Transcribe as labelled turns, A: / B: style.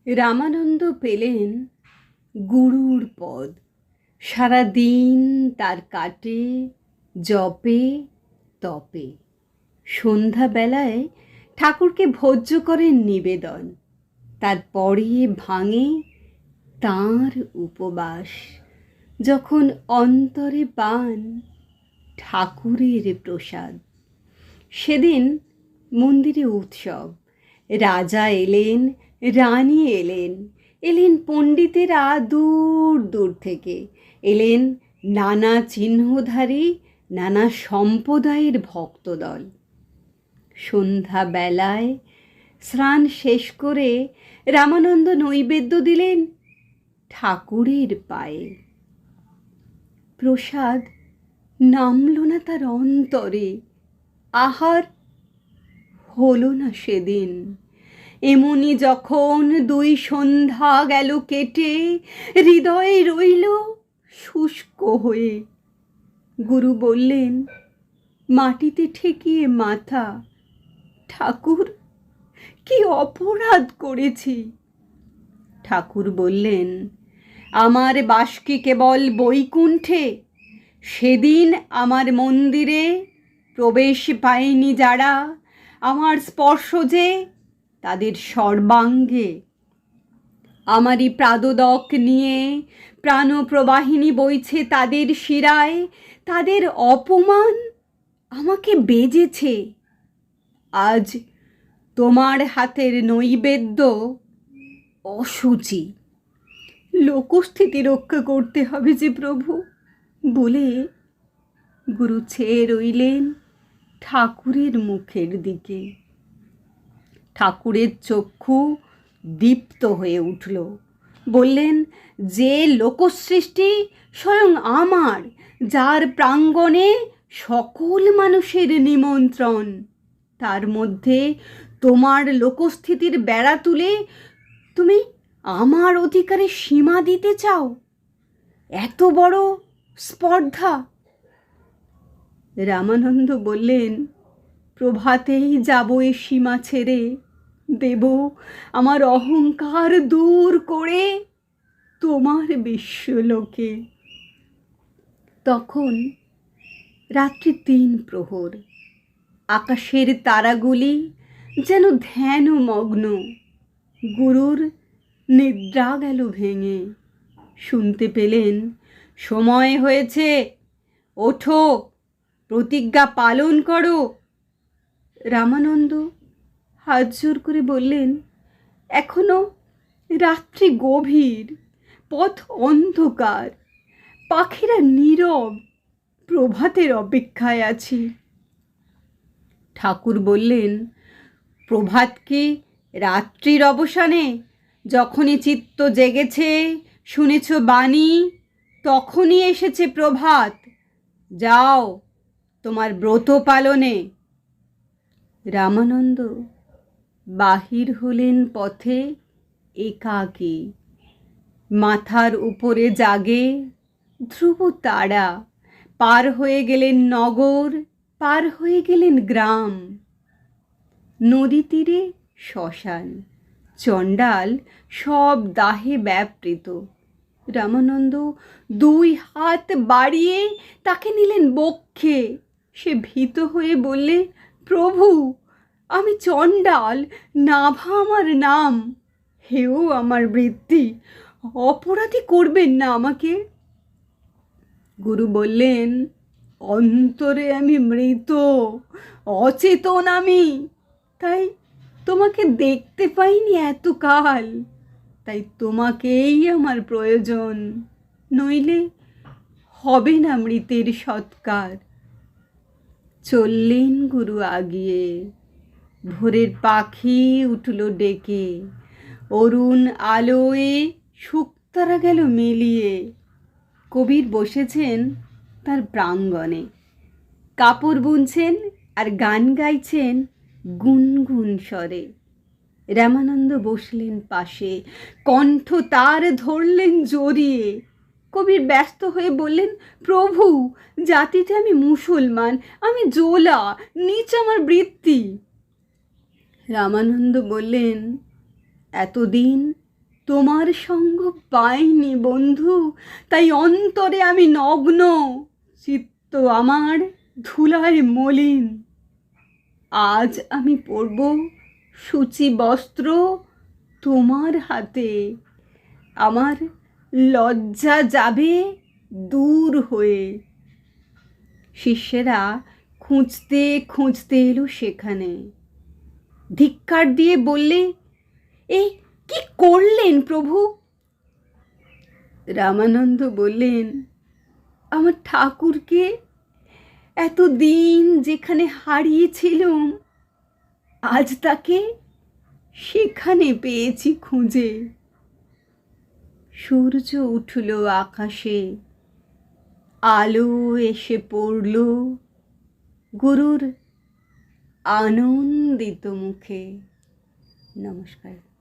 A: রামানন্দ পেলেন গুরুর পদ। সারাদিন তার কাটে জপে তপে। সন্ধ্যাবেলায় ঠাকুরকে ভোজ্য করেন নিবেদন। তারপরে ভাঙে তাঁর উপবাস, যখন অন্তরে পান ঠাকুরের প্রসাদ। সেদিন মন্দিরে উৎসব। রাজা এলেন, রানী এলেন, এলেন পণ্ডিতেরা দূর দূর থেকে, এলেন নানা চিহ্নধারী, নানা সম্প্রদায়ের ভক্তদল। সন্ধ্যাবেলায় স্নান শেষ করে রামানন্দ নৈবেদ্য দিলেন ঠাকুরের পায়ে। প্রসাদ নামল না তার অন্তরে, আহার হলো না সেদিন। এমনি যখন দুই সন্ধ্যা গেল কেটে, হৃদয়ে রইল শুষ্ক হয়ে। গুরু বললেন মাটিতে ঠেকিয়ে মাথা, ঠাকুর কি অপরাধ করেছি? ঠাকুর বললেন, আমার বাস কি কেবল বৈকুণ্ঠে? সেদিন আমার মন্দিরে প্রবেশ পায়নি যারা, আমার স্পর্শ যে তাদের সর্বাঙ্গে। আমারই প্রাদোদক নিয়ে প্রাণপ্রবাহিনী বইছে তাদের শিরায়, তাদের অপমান আমাকে বেজেছে। আজ তোমার হাতের নৈবেদ্য অশুচি। লোকস্থিতি রক্ষা করতে হবে যে প্রভু, বলে গুরু চেয়ে রইলেন ঠাকুরের মুখের দিকে। ঠাকুরের চক্ষু দীপ্ত হয়ে উঠল। বললেন, যে লোকসৃষ্টি স্বয়ং আমার, যার প্রাঙ্গণে সকল মানুষের নিমন্ত্রণ, তার মধ্যে তোমার লোকস্থিতির বেড়া তুলে তুমি আমার অধিকারে সীমা দিতে চাও? এত বড় স্পর্ধা! রামানন্দ বললেন, প্রভাতেই যাব এ সীমা ছেড়ে, দেব আমার অহংকার দূর করে তোমার বিশ্বলোকে। তখন রাত্রি ৩ প্রহর। আকাশের তারাগুলি যেন ধ্যানমগ্ন। গুরুর নিদ্রা গেল ভেঙে। শুনতে পেলেন, সময় হয়েছে, ওঠো, প্রতিজ্ঞা পালন করো। রামানন্দ হাত জোর করে বললেন, এখনো রাত্রি গভীর, পথ অন্ধকার, পাখিরা নীরব, প্রভাতের অপেক্ষায় আছি। ঠাকুর বললেন, প্রভাত কি রাত্রির অবসানে? যখনই চিত্ত জেগেছে, শুনেছ বাণী, তখনই এসেছে প্রভাত। যাও তোমার ব্রত পালনে। রামানন্দ বাহির হলেন পথে একাকী। মাথার উপরে জাগে ধ্রুব তারা। পার হয়ে গেলেন নগর, পার হয়ে গেলেন গ্রাম। নদী তীরে শ্মশান, চণ্ডাল সব দাহে ব্যাপৃত। রামানন্দ 2 হাত বাড়িয়ে তাকে নিলেন বক্ষে। সে ভীত হয়ে বললে, প্রভু আমি চণ্ডাল, নাভা আমার নাম, হেও আমার বৃত্তি, অপরাধী করবেন না আমাকে। গুরু বললেন, অন্তরে আমি মৃত, অচেতন আমি, তাই তোমাকে দেখতে পাইনি এতকাল, তাই তোমাকেই আমার প্রয়োজন, নইলে হবে না মৃতের সৎকার। চললেন গুরু আগিয়ে। ভোরের পাখি উঠল ডেকে, অরুণ আলোয় শুকতারা গেল মিলিয়ে। কবির বসেছেন তার প্রাঙ্গণে, কাপড় বুনছেন আর গান গাইছেন গুনগুন স্বরে। রামানন্দ বসলেন পাশে, কণ্ঠ তার ধরলেন জড়িয়ে। কবির ব্যস্ত হয়ে বললেন, প্রভু জাতিতে আমি মুসলমান, আমি জোলা, নিচ আমার বৃত্তি। রামানন্দ বললেন, এতদিন তোমার সঙ্গ পাইনি বন্ধু, তাই অন্তরে আমি নগ্ন, চিত্ত আমার ধুলায় মলিন। আজ আমি পরব সূচি বস্ত্র তোমার হাতে, আমার লজ্জা যাবে দূর হয়ে। শিষ্যেরা খুঁজতে খুঁজতে এলো সেখানে, ধিক্কার দিয়ে বললে, এই কি করলেন প্রভু? রামানন্দ বললেন, আমার ঠাকুরকে এতদিন যেখানে হারিয়েছিলুম, আজ তাকে সেখানে পেয়েছি খুঁজে। সূর্য উঠল আকাশে, আলো এসে পড়ল গুরুর আনন্দিত মুখে। নমস্কার।